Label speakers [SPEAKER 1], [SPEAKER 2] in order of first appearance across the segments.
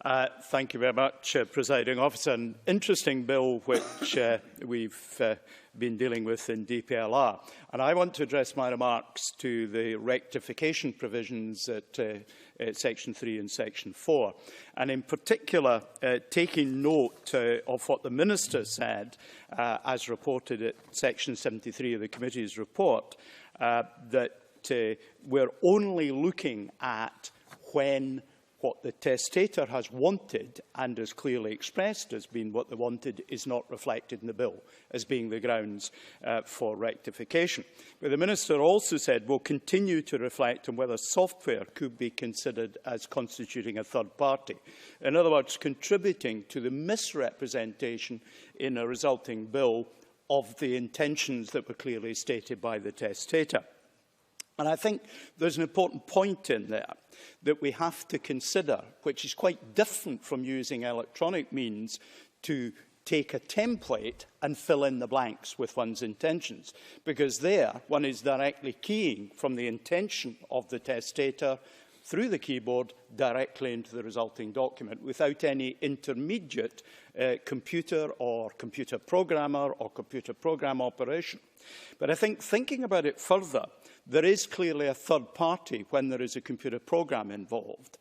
[SPEAKER 1] Thank you very much, Presiding Officer. An interesting bill which we've been dealing with in DPLR. And I want to address my remarks to the rectification provisions at Section 3 and Section 4. And in particular, taking note of what the Minister said, as reported at Section 73 of the Committee's report, that we're only looking at when what the testator has wanted and has clearly expressed as being what they wanted is not reflected in the bill as being the grounds for rectification. But the Minister also said we'll continue to reflect on whether software could be considered as constituting a third party. In other words, contributing to the misrepresentation in a resulting bill of the intentions that were clearly stated by the testator. And I think there's an important point in there that we have to consider, which is quite different from using electronic means to take a template and fill in the blanks with one's intentions. Because there, one is directly keying from the intention of the testator through the keyboard directly into the resulting document without any intermediate computer or computer programmer or computer program operation. But I think thinking about it further, there is clearly a third party when there is a computer program involved.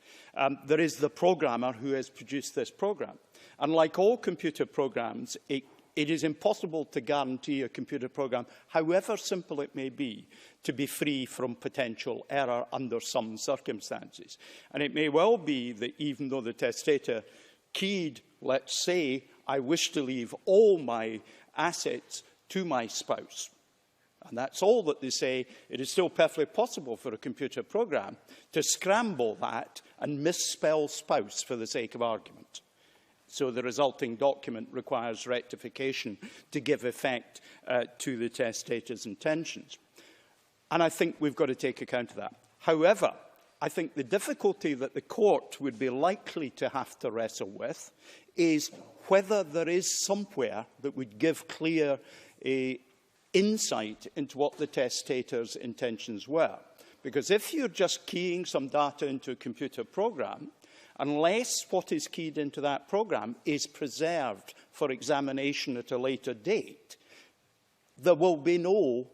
[SPEAKER 1] There is the programmer who has produced this program. And like all computer programs, it is impossible to guarantee a computer program, however simple it may be, to be free from potential error under some circumstances. And it may well be that even though the testator keyed, let's say, I wish to leave all my assets to my spouse, and that's all that they say, it is still perfectly possible for a computer program to scramble that and misspell spouse for the sake of argument. So the resulting document requires rectification to give effect to the testator's intentions. And I think we've got to take account of that. However, I think the difficulty that the court would be likely to have to wrestle with is whether there is somewhere that would give clear insight into what the testator's intentions were. Because if you're just keying some data into a computer program, unless what is keyed into that program is preserved for examination at a later date, there will be no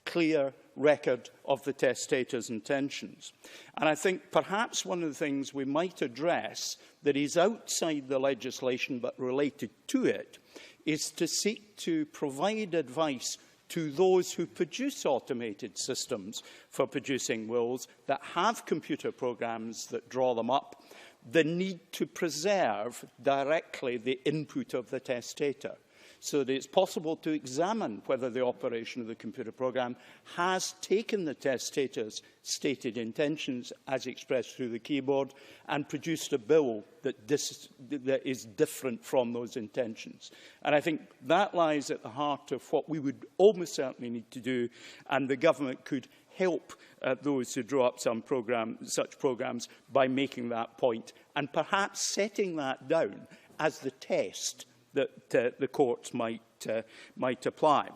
[SPEAKER 1] clear record of the testator's intentions. And I think perhaps one of the things we might address that is outside the legislation but related to it is to seek to provide advice to those who produce automated systems for producing wills that have computer programs that draw them up, the need to preserve directly the input of the testator, so that it's possible to examine whether the operation of the computer program has taken the testator's stated intentions as expressed through the keyboard and produced a bill that is different from those intentions. And I think that lies at the heart of what we would almost certainly need to do, and the government could help those who draw up such programmes by making that point and perhaps setting that down as the test that the courts might apply.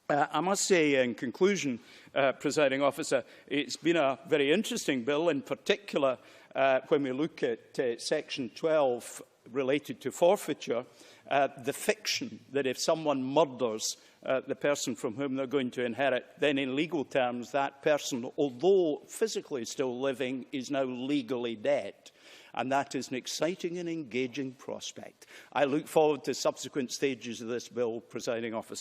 [SPEAKER 1] I must say, in conclusion, Presiding Officer, it's been a very interesting bill, in particular when we look at Section 12 related to forfeiture, the fiction that if someone murders the person from whom they're going to inherit, then in legal terms that person, although physically still living, is now legally dead. And that is an exciting and engaging prospect. I look forward to subsequent stages of this bill, Presiding Officer.